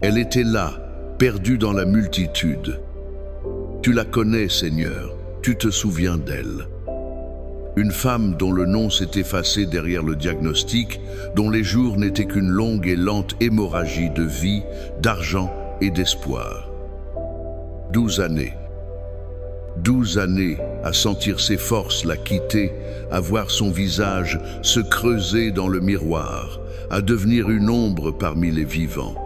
Elle était là, perdue dans la multitude. Tu la connais, Seigneur, tu te souviens d'elle. Une femme dont le nom s'est effacé derrière le diagnostic, dont les jours n'étaient qu'une longue et lente hémorragie de vie, d'argent et d'espoir. 12 années. 12 années à sentir ses forces la quitter, à voir son visage se creuser dans le miroir, à devenir une ombre parmi les vivants.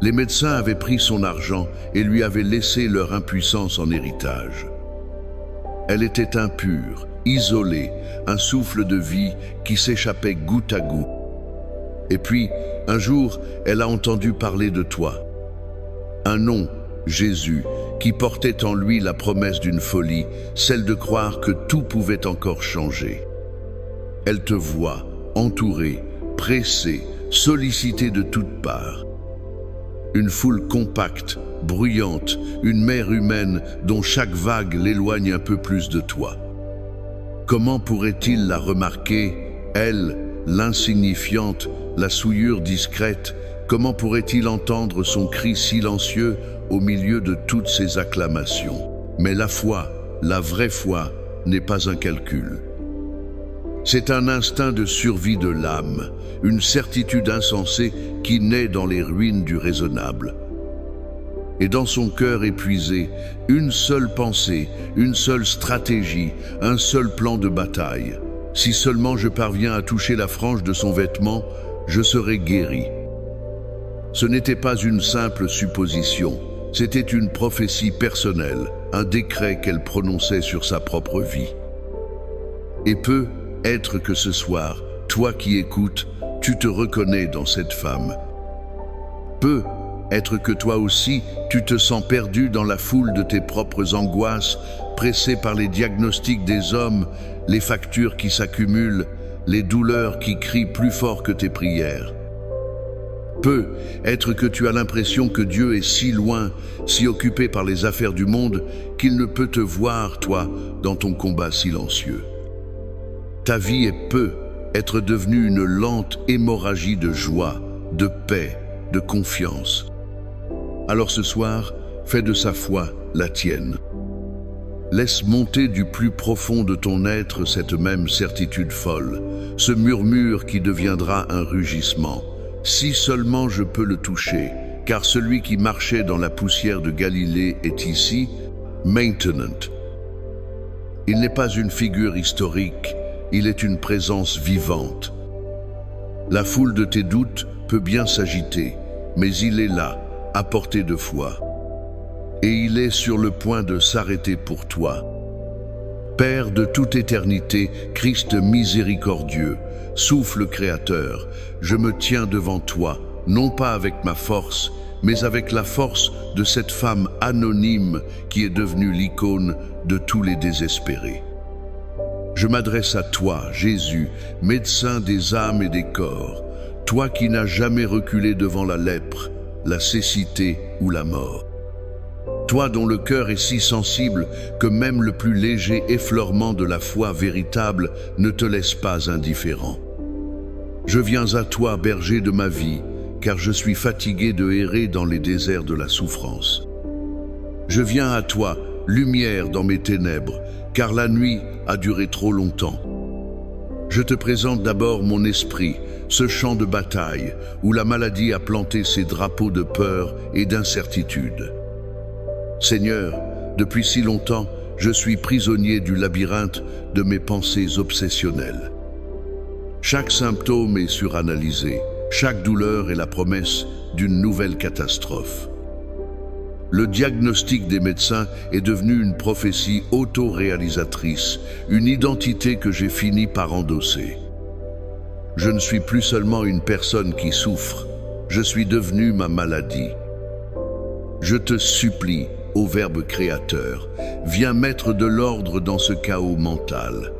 Les médecins avaient pris son argent et lui avaient laissé leur impuissance en héritage. Elle était impure, isolée, un souffle de vie qui s'échappait goutte à goutte. Et puis, un jour, elle a entendu parler de toi. Un nom, Jésus, qui portait en lui la promesse d'une folie, celle de croire que tout pouvait encore changer. Elle te voit, entourée, pressée, sollicitée de toutes parts. Une foule compacte, bruyante, une mer humaine dont chaque vague l'éloigne un peu plus de toi. Comment pourrait-il la remarquer, elle, l'insignifiante, la souillure discrète? Comment pourrait-il entendre son cri silencieux au milieu de toutes ces acclamations? Mais la foi, la vraie foi, n'est pas un calcul. C'est un instinct de survie de l'âme, une certitude insensée qui naît dans les ruines du raisonnable. Et dans son cœur épuisé, une seule pensée, une seule stratégie, un seul plan de bataille. Si seulement je parviens à toucher la frange de son vêtement, je serai guéri. Ce n'était pas une simple supposition, c'était une prophétie personnelle, un décret qu'elle prononçait sur sa propre vie. Et peut-être que ce soir, toi qui écoutes, tu te reconnais dans cette femme. Peut-être que toi aussi, tu te sens perdu dans la foule de tes propres angoisses, pressé par les diagnostics des hommes, les factures qui s'accumulent, les douleurs qui crient plus fort que tes prières. Peut-être que tu as l'impression que Dieu est si loin, si occupé par les affaires du monde, qu'il ne peut te voir, toi, dans ton combat silencieux. Ta vie est peut-être devenue une lente hémorragie de joie, de paix, de confiance. Alors ce soir, fais de sa foi la tienne. Laisse monter du plus profond de ton être cette même certitude folle, ce murmure qui deviendra un rugissement. Si seulement je peux le toucher, car celui qui marchait dans la poussière de Galilée est ici, maintenant. Il n'est pas une figure historique, il est une présence vivante. La foule de tes doutes peut bien s'agiter, mais il est là, à portée de foi. Et il est sur le point de s'arrêter pour toi. Père de toute éternité, Christ miséricordieux, souffle créateur, je me tiens devant toi, non pas avec ma force, mais avec la force de cette femme anonyme qui est devenue l'icône de tous les désespérés. Je m'adresse à toi, Jésus, médecin des âmes et des corps, toi qui n'as jamais reculé devant la lèpre, la cécité ou la mort. Toi dont le cœur est si sensible que même le plus léger effleurement de la foi véritable ne te laisse pas indifférent. Je viens à toi, berger de ma vie, car je suis fatigué de errer dans les déserts de la souffrance. Je viens à toi, lumière dans mes ténèbres, car la nuit a duré trop longtemps. Je te présente d'abord mon esprit, ce champ de bataille où la maladie a planté ses drapeaux de peur et d'incertitude. Seigneur, depuis si longtemps, je suis prisonnier du labyrinthe de mes pensées obsessionnelles. Chaque symptôme est suranalysé, chaque douleur est la promesse d'une nouvelle catastrophe. Le diagnostic des médecins est devenu une prophétie auto-réalisatrice, une identité que j'ai fini par endosser. Je ne suis plus seulement une personne qui souffre, je suis devenu ma maladie. Je te supplie, ô Verbe créateur, viens mettre de l'ordre dans ce chaos mental.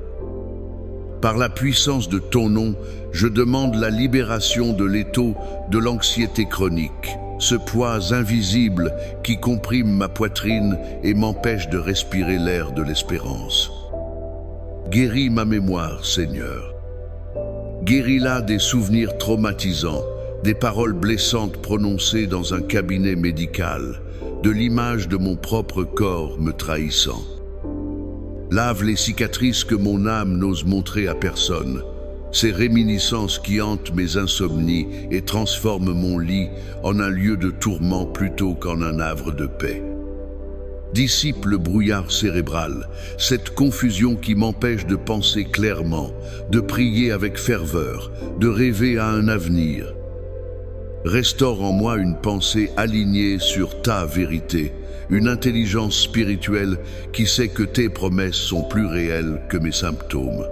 Par la puissance de ton nom, je demande la libération de l'étau de l'anxiété chronique, ce poids invisible qui comprime ma poitrine et m'empêche de respirer l'air de l'espérance. Guéris ma mémoire, Seigneur. Guéris-la des souvenirs traumatisants, des paroles blessantes prononcées dans un cabinet médical, de l'image de mon propre corps me trahissant. Lave les cicatrices que mon âme n'ose montrer à personne, ces réminiscences qui hantent mes insomnies et transforment mon lit en un lieu de tourment plutôt qu'en un havre de paix. Dissipe le brouillard cérébral, cette confusion qui m'empêche de penser clairement, de prier avec ferveur, de rêver à un avenir. Restaure en moi une pensée alignée sur ta vérité, une intelligence spirituelle qui sait que tes promesses sont plus réelles que mes symptômes.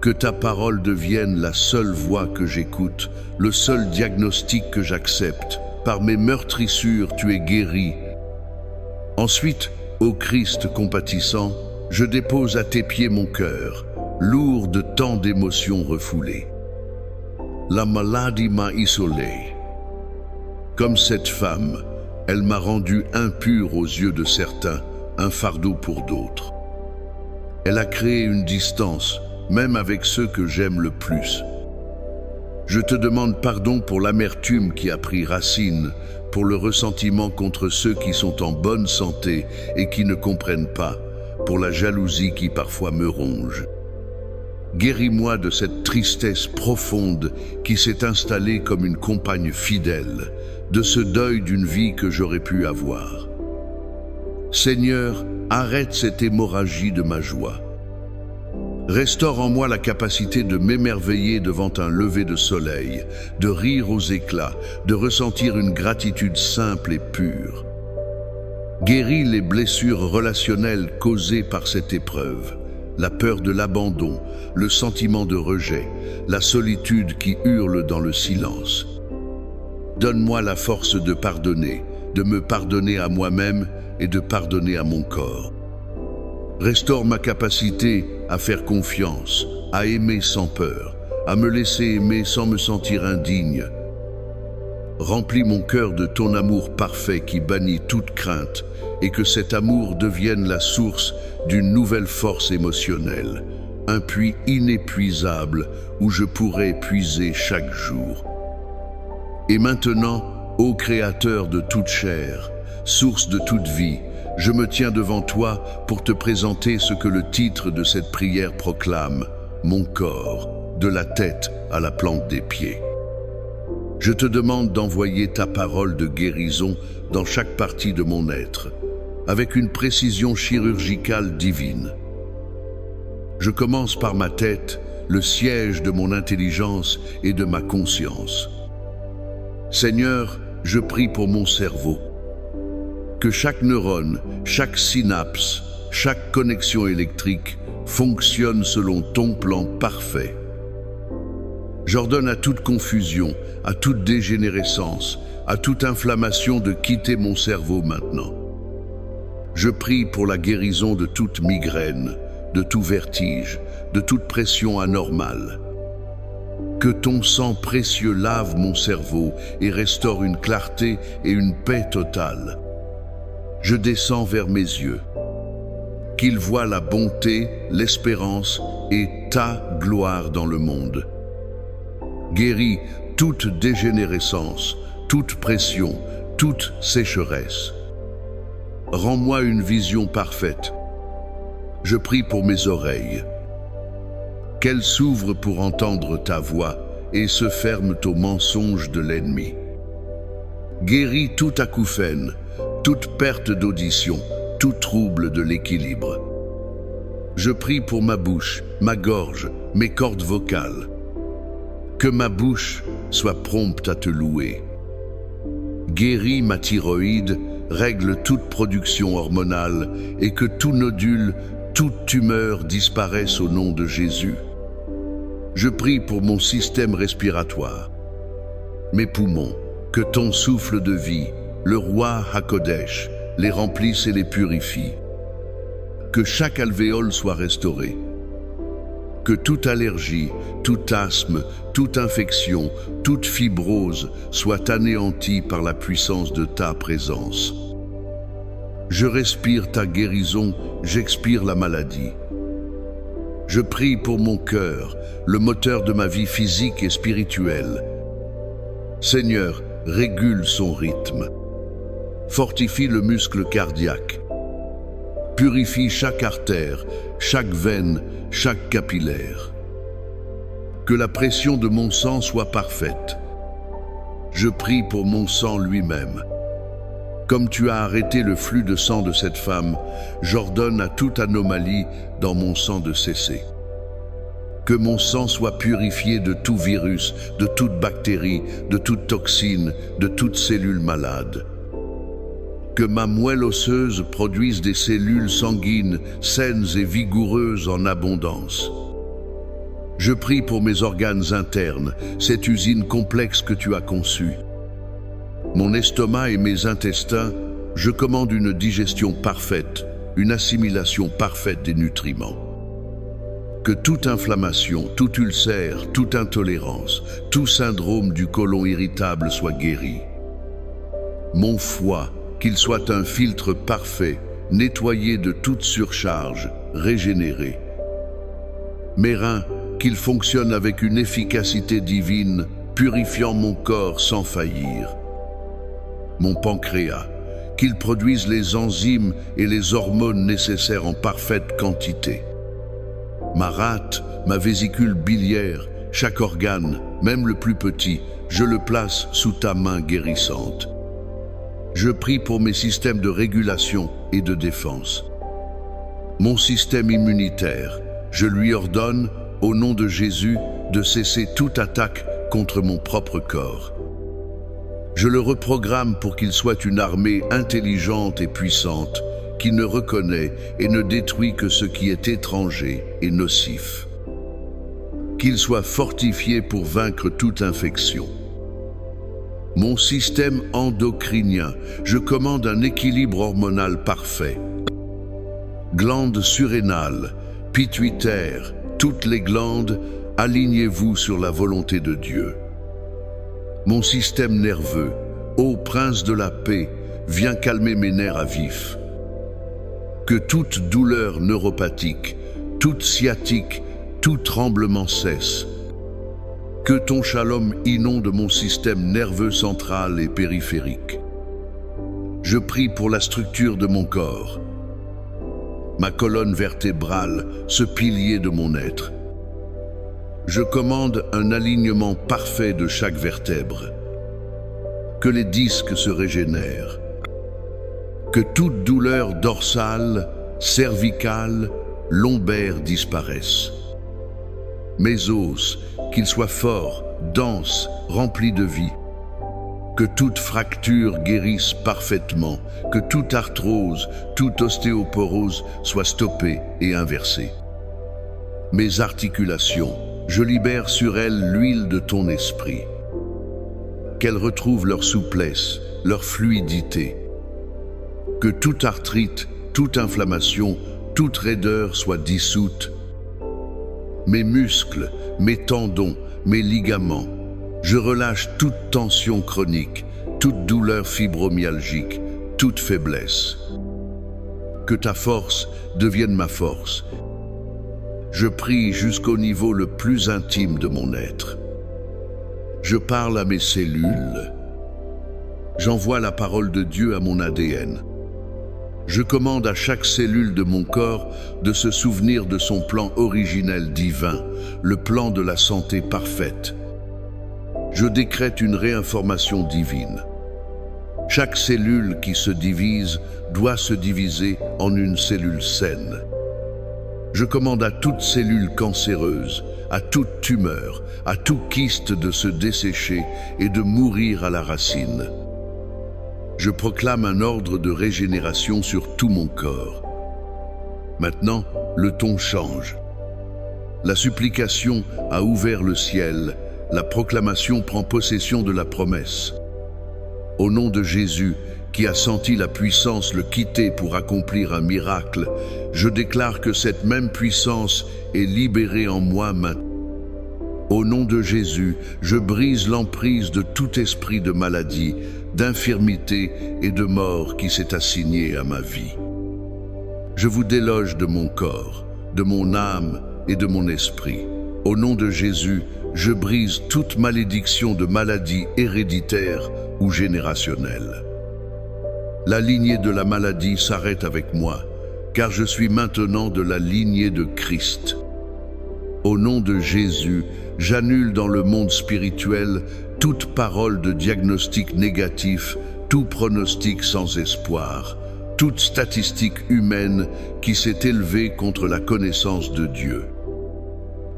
Que ta parole devienne la seule voix que j'écoute, le seul diagnostic que j'accepte. Par mes meurtrissures, tu es guéri. Ensuite, ô Christ compatissant, je dépose à tes pieds mon cœur, lourd de tant d'émotions refoulées. La maladie m'a isolé. Comme cette femme, elle m'a rendu impur aux yeux de certains, un fardeau pour d'autres. Elle a créé une distance, même avec ceux que j'aime le plus. Je te demande pardon pour l'amertume qui a pris racine, pour le ressentiment contre ceux qui sont en bonne santé et qui ne comprennent pas, pour la jalousie qui parfois me ronge. Guéris-moi de cette tristesse profonde qui s'est installée comme une compagne fidèle, de ce deuil d'une vie que j'aurais pu avoir. Seigneur, arrête cette hémorragie de ma joie. Restaure en moi la capacité de m'émerveiller devant un lever de soleil, de rire aux éclats, de ressentir une gratitude simple et pure. Guéris les blessures relationnelles causées par cette épreuve, la peur de l'abandon, le sentiment de rejet, la solitude qui hurle dans le silence. Donne-moi la force de pardonner, de me pardonner à moi-même et de pardonner à mon corps. Restaure ma capacité à faire confiance, à aimer sans peur, à me laisser aimer sans me sentir indigne. Remplis mon cœur de ton amour parfait qui bannit toute crainte et que cet amour devienne la source d'une nouvelle force émotionnelle, un puits inépuisable où je pourrai puiser chaque jour. Et maintenant, ô Créateur de toute chair, source de toute vie, je me tiens devant toi pour te présenter ce que le titre de cette prière proclame, mon corps, de la tête à la plante des pieds. Je te demande d'envoyer ta parole de guérison dans chaque partie de mon être, avec une précision chirurgicale divine. Je commence par ma tête, le siège de mon intelligence et de ma conscience. Seigneur, je prie pour mon cerveau. Que chaque neurone, chaque synapse, chaque connexion électrique fonctionne selon ton plan parfait. J'ordonne à toute confusion, à toute dégénérescence, à toute inflammation de quitter mon cerveau maintenant. Je prie pour la guérison de toute migraine, de tout vertige, de toute pression anormale. Que ton sang précieux lave mon cerveau et restaure une clarté et une paix totale. Je descends vers mes yeux. Qu'ils voient la bonté, l'espérance et ta gloire dans le monde. Guéris toute dégénérescence, toute pression, toute sécheresse. Rends-moi une vision parfaite. Je prie pour mes oreilles. Qu'elles s'ouvrent pour entendre ta voix et se ferment aux mensonges de l'ennemi. Guéris tout acouphène, toute perte d'audition, tout trouble de l'équilibre. Je prie pour ma bouche, ma gorge, mes cordes vocales. Que ma bouche soit prompte à te louer. Guéris ma thyroïde, règle toute production hormonale et que tout nodule, toute tumeur disparaisse au nom de Jésus. Je prie pour mon système respiratoire, mes poumons, que ton souffle de vie, le roi Hakodesh, les remplisse et les purifie. Que chaque alvéole soit restauré. Que toute allergie, tout asthme, toute infection, toute fibrose soit anéantie par la puissance de ta présence. Je respire ta guérison, j'expire la maladie. Je prie pour mon cœur, le moteur de ma vie physique et spirituelle. Seigneur, régule son rythme. Fortifie le muscle cardiaque. Purifie chaque artère, chaque veine, chaque capillaire. Que la pression de mon sang soit parfaite. Je prie pour mon sang lui-même. Comme tu as arrêté le flux de sang de cette femme, j'ordonne à toute anomalie dans mon sang de cesser. Que mon sang soit purifié de tout virus, de toute bactérie, de toute toxine, de toute cellule malade. Que ma moelle osseuse produise des cellules sanguines saines et vigoureuses en abondance. Je prie pour mes organes internes, cette usine complexe que tu as conçue. Mon estomac et mes intestins, je commande une digestion parfaite, une assimilation parfaite des nutriments. Que toute inflammation, tout ulcère, toute intolérance, tout syndrome du côlon irritable soit guéri. Mon foie, qu'il soit un filtre parfait, nettoyé de toute surcharge, régénéré. Mes reins, qu'ils fonctionnent avec une efficacité divine, purifiant mon corps sans faillir. Mon pancréas, qu'il produise les enzymes et les hormones nécessaires en parfaite quantité. Ma rate, ma vésicule biliaire, chaque organe, même le plus petit, je le place sous ta main guérissante. Je prie pour mes systèmes de régulation et de défense. Mon système immunitaire, je lui ordonne, au nom de Jésus, de cesser toute attaque contre mon propre corps. Je le reprogramme pour qu'il soit une armée intelligente et puissante, qui ne reconnaît et ne détruit que ce qui est étranger et nocif. Qu'il soit fortifié pour vaincre toute infection. Mon système endocrinien, je commande un équilibre hormonal parfait. Glandes surrénales, pituitaires, toutes les glandes, alignez-vous sur la volonté de Dieu. Mon système nerveux, ô prince de la paix, viens calmer mes nerfs à vif. Que toute douleur neuropathique, toute sciatique, tout tremblement cesse. Que ton shalom inonde mon système nerveux central et périphérique. Je prie pour la structure de mon corps. Ma colonne vertébrale, ce pilier de mon être. Je commande un alignement parfait de chaque vertèbre. Que les disques se régénèrent. Que toute douleur dorsale, cervicale, lombaire disparaisse. Mes os, qu'ils soient forts, denses, remplis de vie. Que toute fracture guérisse parfaitement, que toute arthrose, toute ostéoporose soit stoppée et inversée. Mes articulations, je libère sur elles l'huile de ton esprit. Qu'elles retrouvent leur souplesse, leur fluidité. Que toute arthrite, toute inflammation, toute raideur soit dissoute. Mes muscles, mes tendons, mes ligaments, je relâche toute tension chronique, toute douleur fibromyalgique, toute faiblesse. Que ta force devienne ma force. Je prie jusqu'au niveau le plus intime de mon être. Je parle à mes cellules. J'envoie la parole de Dieu à mon ADN. Je commande à chaque cellule de mon corps de se souvenir de son plan originel divin, le plan de la santé parfaite. Je décrète une réinformation divine. Chaque cellule qui se divise doit se diviser en une cellule saine. Je commande à toute cellule cancéreuse, à toute tumeur, à tout kyste de se dessécher et de mourir à la racine. Je proclame un ordre de régénération sur tout mon corps. Maintenant, le ton change. La supplication a ouvert le ciel, la proclamation prend possession de la promesse. Au nom de Jésus, qui a senti la puissance le quitter pour accomplir un miracle, je déclare que cette même puissance est libérée en moi maintenant. Au nom de Jésus, je brise l'emprise de tout esprit de maladie, d'infirmité et de mort qui s'est assigné à ma vie. Je vous déloge de mon corps, de mon âme et de mon esprit. Au nom de Jésus, je brise toute malédiction de maladie héréditaire ou générationnelle. La lignée de la maladie s'arrête avec moi, car je suis maintenant de la lignée de Christ. Au nom de Jésus, j'annule dans le monde spirituel toute parole de diagnostic négatif, tout pronostic sans espoir, toute statistique humaine qui s'est élevée contre la connaissance de Dieu.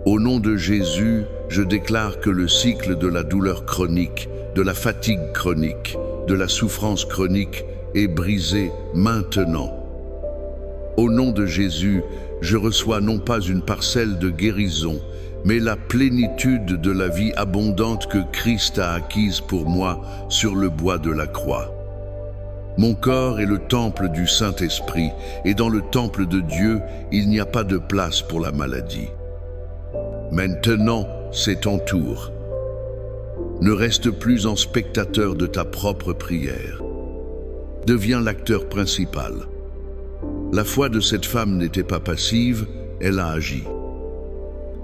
Au nom de Jésus, je déclare que le cycle de la douleur chronique, de la fatigue chronique, de la souffrance chronique est brisé maintenant. Au nom de Jésus, je reçois non pas une parcelle de guérison, mais la plénitude de la vie abondante que Christ a acquise pour moi sur le bois de la croix. Mon corps est le temple du Saint-Esprit, et dans le temple de Dieu, il n'y a pas de place pour la maladie. Maintenant, c'est ton tour. Ne reste plus en spectateur de ta propre prière. Deviens l'acteur principal. La foi de cette femme n'était pas passive, elle a agi.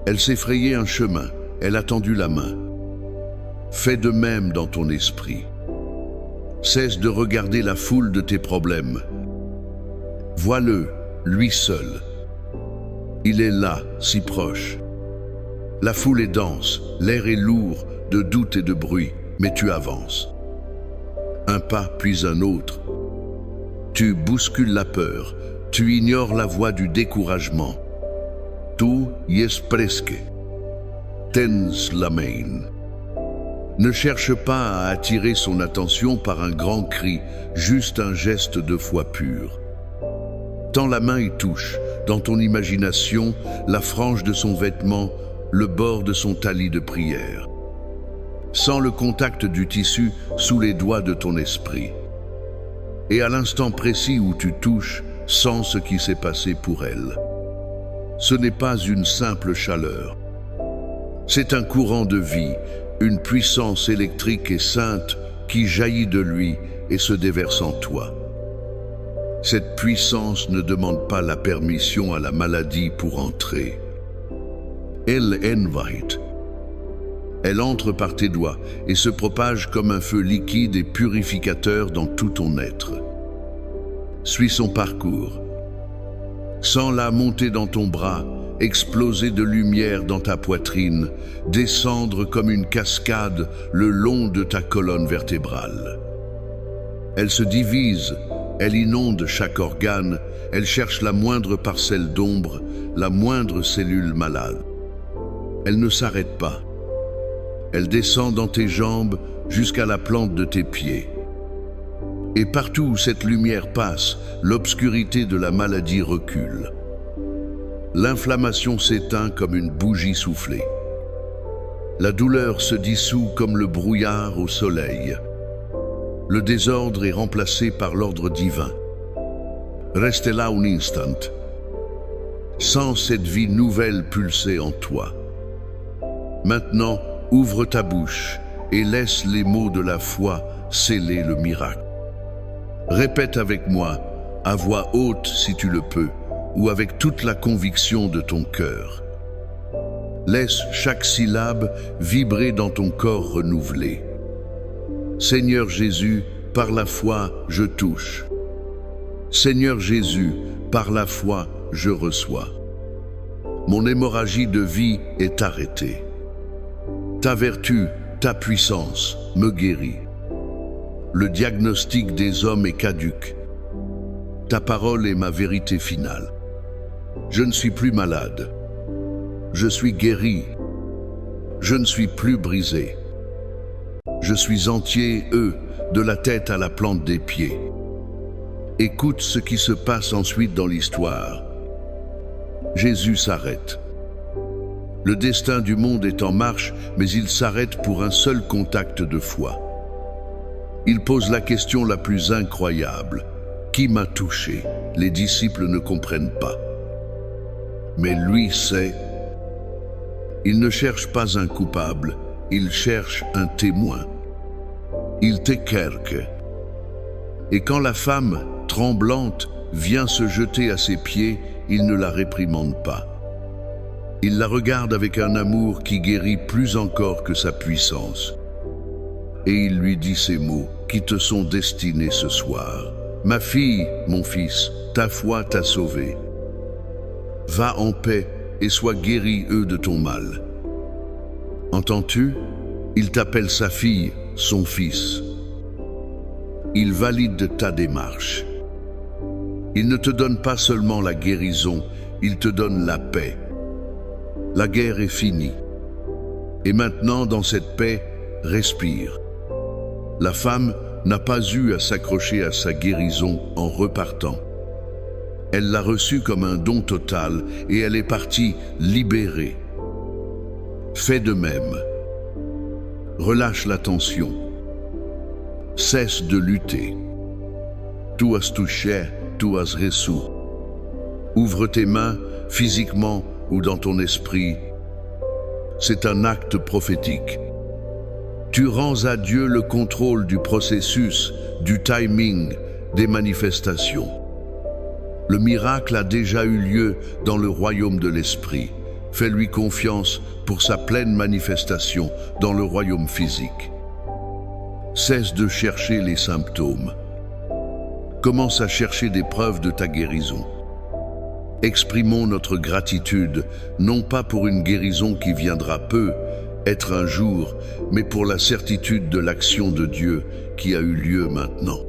Elle s'est frayé un chemin, elle a tendu la main. Fais de même dans ton esprit. Cesse de regarder la foule de tes problèmes. Vois-le, lui seul. Il est là, si proche. La foule est dense, l'air est lourd de doute et de bruit, mais tu avances. Un pas puis un autre. Tu bouscules la peur, tu ignores la voix du découragement. Tu yes presque. Tens la main. Ne cherche pas à attirer son attention par un grand cri, juste un geste de foi pure. Tends la main et touche, dans ton imagination, la frange de son vêtement, le bord de son talis de prière. Sens le contact du tissu sous les doigts de ton esprit. Et à l'instant précis où tu touches, sens ce qui s'est passé pour elle. Ce n'est pas une simple chaleur. C'est un courant de vie, une puissance électrique et sainte qui jaillit de lui et se déverse en toi. Cette puissance ne demande pas la permission à la maladie pour entrer. Elle invite. Elle entre par tes doigts et se propage comme un feu liquide et purificateur dans tout ton être. Suis son parcours. Sens-la monter dans ton bras, exploser de lumière dans ta poitrine, descendre comme une cascade le long de ta colonne vertébrale. Elle se divise, elle inonde chaque organe, elle cherche la moindre parcelle d'ombre, la moindre cellule malade. Elle ne s'arrête pas. Elle descend dans tes jambes jusqu'à la plante de tes pieds. Et partout où cette lumière passe, l'obscurité de la maladie recule. L'inflammation s'éteint comme une bougie soufflée. La douleur se dissout comme le brouillard au soleil. Le désordre est remplacé par l'ordre divin. Reste là un instant. Sens cette vie nouvelle pulser en toi. Maintenant, ouvre ta bouche et laisse les mots de la foi sceller le miracle. Répète avec moi, à voix haute si tu le peux, ou avec toute la conviction de ton cœur. Laisse chaque syllabe vibrer dans ton corps renouvelé. Seigneur Jésus, par la foi, je touche. Seigneur Jésus, par la foi, je reçois. Mon hémorragie de vie est arrêtée. Ta vertu, ta puissance me guérit. Le diagnostic des hommes est caduc. Ta parole est ma vérité finale. Je ne suis plus malade. Je suis guéri. Je ne suis plus brisé. Je suis entier, de la tête à la plante des pieds. Écoute ce qui se passe ensuite dans l'histoire. Jésus s'arrête. Le destin du monde est en marche, mais il s'arrête pour un seul contact de foi. Il pose la question la plus incroyable. Qui m'a touché? Les disciples ne comprennent pas. Mais lui sait. Il ne cherche pas un coupable, il cherche un témoin. Il t'ékerque. Et quand la femme, tremblante, vient se jeter à ses pieds, il ne la réprimande pas. Il la regarde avec un amour qui guérit plus encore que sa puissance. Et il lui dit ces mots qui te sont destinés ce soir. Ma fille, mon fils, ta foi t'a sauvé. Va en paix et sois guéri de ton mal. Entends-tu? Il t'appelle sa fille, son fils. Il valide ta démarche. Il ne te donne pas seulement la guérison, il te donne la paix. La guerre est finie. Et maintenant, dans cette paix, respire. La femme n'a pas eu à s'accrocher à sa guérison en repartant. Elle l'a reçue comme un don total et elle est partie libérée. Fais de même. Relâche la tension. Cesse de lutter. Tu has touché, tu has reçu. Ouvre tes mains, physiquement ou dans ton esprit. C'est un acte prophétique. Tu rends à Dieu le contrôle du processus, du timing, des manifestations. Le miracle a déjà eu lieu dans le royaume de l'esprit. Fais-lui confiance pour sa pleine manifestation dans le royaume physique. Cesse de chercher les symptômes. Commence à chercher des preuves de ta guérison. Exprimons notre gratitude, non pas pour une guérison qui viendra peu, être un jour, mais pour la certitude de l'action de Dieu qui a eu lieu maintenant.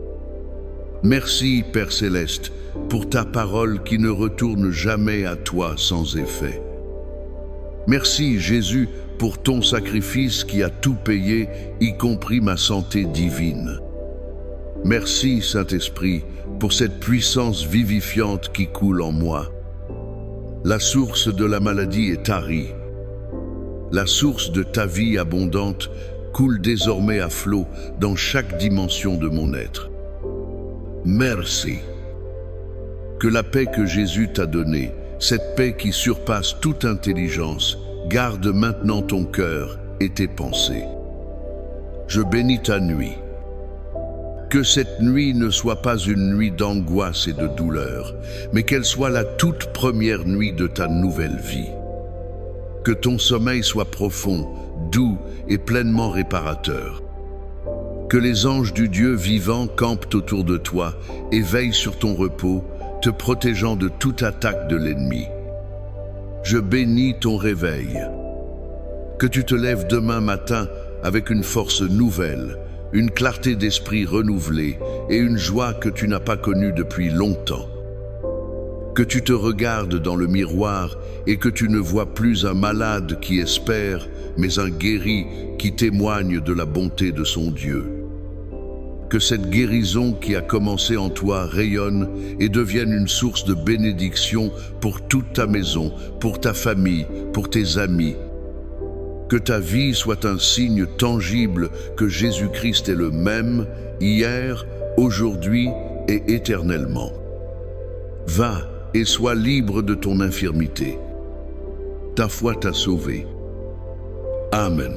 Merci, Père Céleste, pour ta parole qui ne retourne jamais à toi sans effet. Merci, Jésus, pour ton sacrifice qui a tout payé, y compris ma santé divine. Merci, Saint-Esprit, pour cette puissance vivifiante qui coule en moi. La source de la maladie est tarie. La source de ta vie abondante coule désormais à flot dans chaque dimension de mon être. Merci. Que la paix que Jésus t'a donnée, cette paix qui surpasse toute intelligence, garde maintenant ton cœur et tes pensées. Je bénis ta nuit. Que cette nuit ne soit pas une nuit d'angoisse et de douleur, mais qu'elle soit la toute première nuit de ta nouvelle vie. Que ton sommeil soit profond, doux et pleinement réparateur. Que les anges du Dieu vivant campent autour de toi et veillent sur ton repos, te protégeant de toute attaque de l'ennemi. Je bénis ton réveil. Que tu te lèves demain matin avec une force nouvelle, une clarté d'esprit renouvelée et une joie que tu n'as pas connue depuis longtemps. Que tu te regardes dans le miroir et que tu ne vois plus un malade qui espère, mais un guéri qui témoigne de la bonté de son Dieu. Que cette guérison qui a commencé en toi rayonne et devienne une source de bénédiction pour toute ta maison, pour ta famille, pour tes amis. Que ta vie soit un signe tangible que Jésus-Christ est le même, hier, aujourd'hui et éternellement. Va et sois libre de ton infirmité. Ta foi t'a sauvé. Amen.